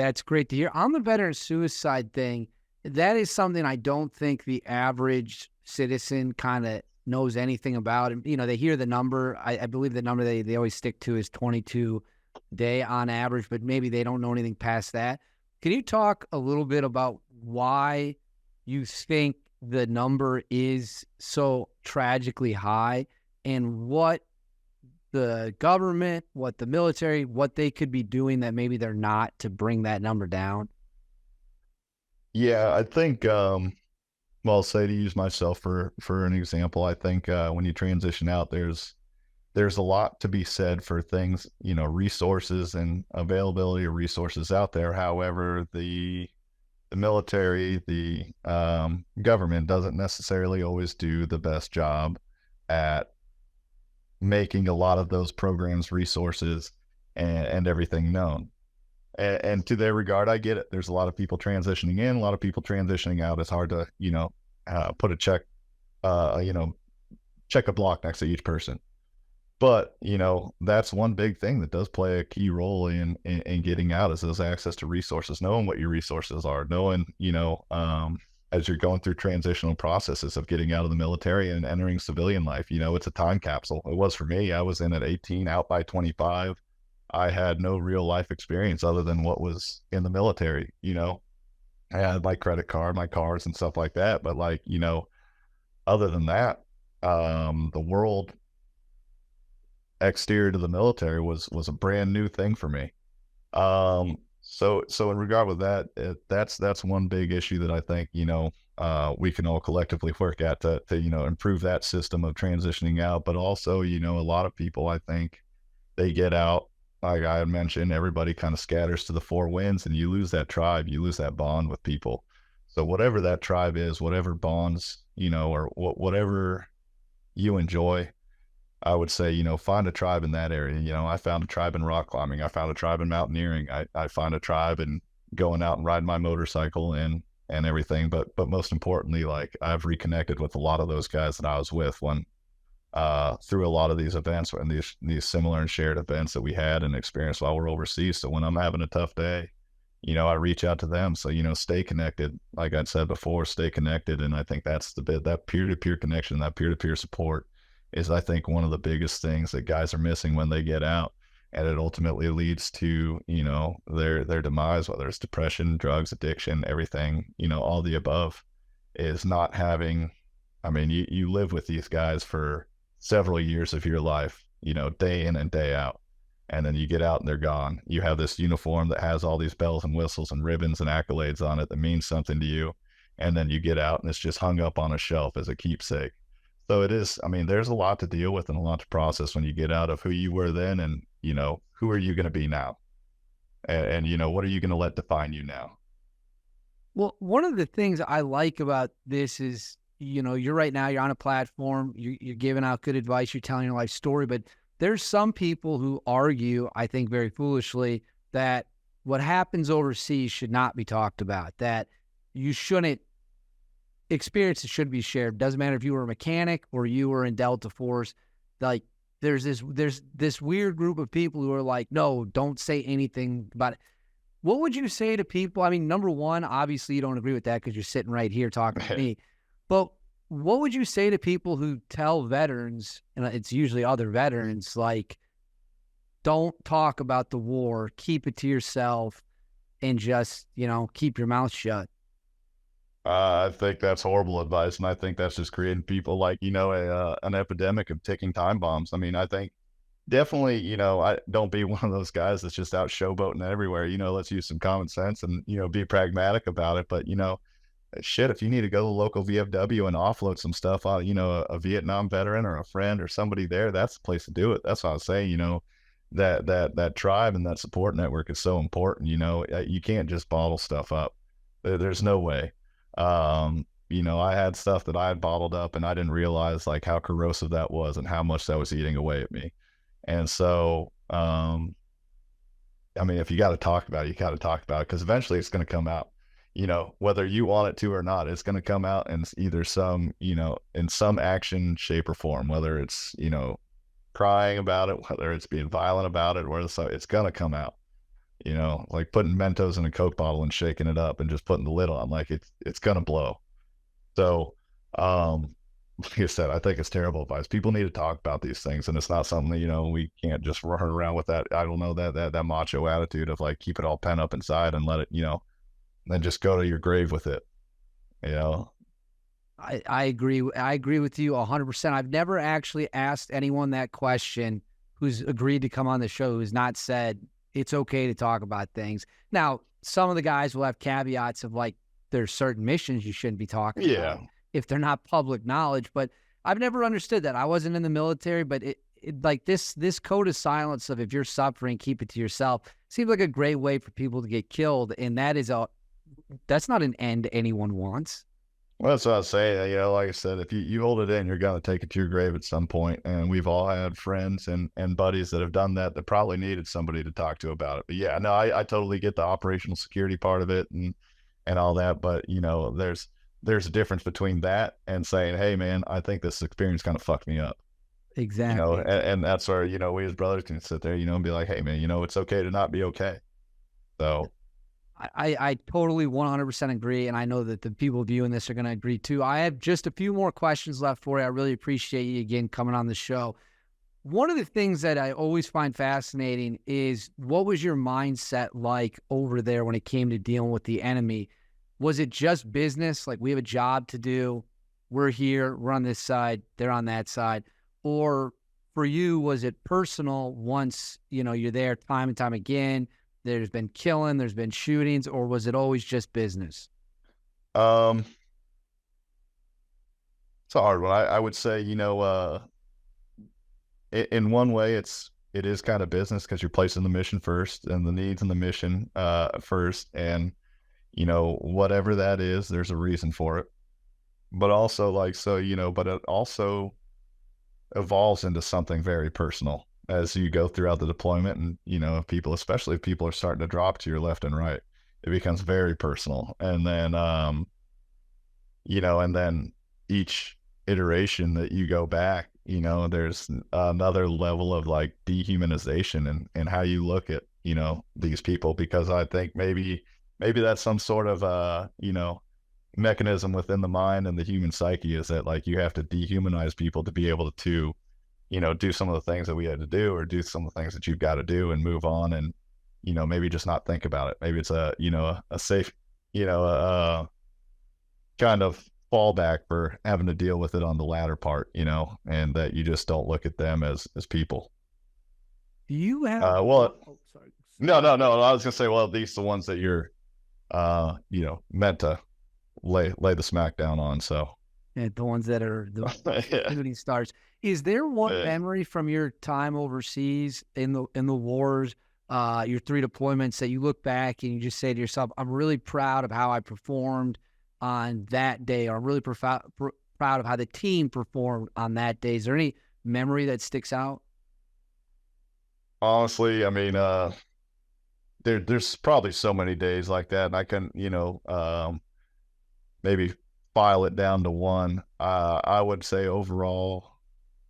That's great to hear. On the veteran suicide thing, that is something I don't think the average citizen kind of knows anything about. And, they hear the number. I believe the number they always stick to is 22 day on average, but maybe they don't know anything past that. Can you talk a little bit about why you think the number is so tragically high and what the government, what the military, what they could be doing that maybe they're not to bring that number down? Yeah, I think, well, say to use myself for an example, I think when you transition out, there's a lot to be said for things, resources and availability of resources out there. However, the military, the government doesn't necessarily always do the best job at making a lot of those programs, resources, and everything known. And to their regard, I get it. There's a lot of people transitioning in, a lot of people transitioning out. It's hard to, put a check a block next to each person. But, that's one big thing that does play a key role in getting out is those access to resources, knowing what your resources are, knowing, as you're going through transitional processes of getting out of the military and entering civilian life, it's a time capsule. It was for me. I was in at 18, out by 25. I had no real life experience other than what was in the military. I had my credit card, my cars and stuff like that. But other than that, the world exterior to the military was a brand new thing for me. So in regard with that, that's one big issue that I think, we can all collectively work at to improve that system of transitioning out. But also, a lot of people, I think they get out, like I had mentioned, everybody kind of scatters to the four winds and you lose that tribe, you lose that bond with people. So whatever that tribe is, whatever bonds, or whatever you enjoy, I would say, find a tribe in that area. I found a tribe in rock climbing. I found a tribe in mountaineering. I find a tribe in going out and riding my motorcycle and everything. But most importantly, like I've reconnected with a lot of those guys that I was with when through a lot of these events and these similar and shared events that we had and experienced while we're overseas. So when I'm having a tough day, I reach out to them. So, stay connected. Like I said before, stay connected. And I think that's the bit, that peer-to-peer connection, that peer-to-peer support is, I think, one of the biggest things that guys are missing when they get out. And it ultimately leads to, their demise, whether it's depression, drugs, addiction, everything, all the above is not having, I mean, you live with these guys for several years of your life, day in and day out. And then you get out and they're gone. You have this uniform that has all these bells and whistles and ribbons and accolades on it that means something to you. And then you get out and it's just hung up on a shelf as a keepsake. So it is, I mean, there's a lot to deal with and a lot to process when you get out of who you were then and, who are you going to be now? And what are you going to let define you now? Well, one of the things I like about this is, you're right now, you're on a platform, you're giving out good advice, you're telling your life story, but there's some people who argue, I think very foolishly, that what happens overseas should not be talked about, that you shouldn't, experiences should be shared. Doesn't matter if you were a mechanic or you were in Delta Force, like there's this weird group of people who are like, no, don't say anything about it. What would you say to people? I mean, number one, obviously you don't agree with that because you're sitting right here talking to me. But what would you say to people who tell veterans, and it's usually other veterans, like, don't talk about the war, keep it to yourself, and just, keep your mouth shut? I think that's horrible advice, and I think that's just creating people like, an epidemic of ticking time bombs. I mean, I think definitely, I don't be one of those guys that's just out showboating everywhere. Let's use some common sense and, be pragmatic about it. But, shit, if you need to go to the local VFW and offload some stuff on, a Vietnam veteran or a friend or somebody there, that's the place to do it. That's what I was saying, that tribe and that support network is so important. You can't just bottle stuff up. There's no way. I had stuff that I had bottled up and I didn't realize like how corrosive that was and how much that was eating away at me. And so, I mean, if you got to talk about it, you got to talk about it because eventually it's going to come out, whether you want it to or not, it's going to come out in either some, in some action, shape or form, whether it's, crying about it, whether it's being violent about it, it's going to come out. like putting Mentos in a Coke bottle and shaking it up and just putting the lid on, like it's gonna blow. So, like I said, I think it's terrible advice. People need to talk about these things, and it's not something that, we can't just run around with that. I don't know, that macho attitude of like keep it all pent up inside and let it, then just go to your grave with it. You know, I agree. I agree with you 100%. I've never actually asked anyone that question who's agreed to come on the show who's not said it's okay to talk about things. Now, some of the guys will have caveats of like there's certain missions you shouldn't be talking yeah. about if they're not public knowledge. But I've never understood that. I wasn't in the military, but it like this code of silence of if you're suffering, keep it to yourself seems like a great way for people to get killed, and that's not an end anyone wants. Well, that's what I was saying. Like I said, if you hold it in, you're gonna take it to your grave at some point. And we've all had friends and buddies that have done that probably needed somebody to talk to about it. But yeah, no, I totally get the operational security part of it and all that. But there's a difference between that and saying, hey man, I think this experience kind of fucked me up. Exactly. And that's where, we as brothers can sit there, and be like, hey man, it's okay to not be okay. So I totally 100% agree, and I know that the people viewing this are going to agree too. I have just a few more questions left for you. I really appreciate you again coming on the show. One of the things that I always find fascinating is what was your mindset like over there when it came to dealing with the enemy? Was it just business? Like we have a job to do. We're here. We're on this side. They're on that side. Or for you, was it personal once, you're there time and time again? There's been killing, there's been shootings, or was it always just business? it's a hard one. I would say, in one way it is kind of business because you're placing the mission first and the needs and the mission first. And, whatever that is, there's a reason for it. But also but it also evolves into something very personal as you go throughout the deployment. And, especially if people are starting to drop to your left and right, it becomes very personal. And then, and then each iteration that you go back, there's another level of like dehumanization and how you look at, these people, because I think maybe that's some sort of, mechanism within the mind and the human psyche is that like you have to dehumanize people to be able to do some of the things that we had to do, or do some of the things that you've got to do and move on, and maybe just not think about it. Maybe it's a safe kind of fallback for having to deal with it on the latter part, and that you just don't look at them as people. Do you have well sorry. no I was gonna say, well, these are the ones that you're meant to lay the smack down on. So Yeah, the ones that are the yeah. shooting stars. Is there one Yeah. memory from your time overseas in the wars, your 3 deployments that you look back and you just say to yourself, "I'm really proud of how I performed on that day," or "I'm really proud of how the team performed on that day"? Is there any memory that sticks out? Honestly, I mean, there's probably so many days like that, and I can, maybe file it down to one. I would say overall,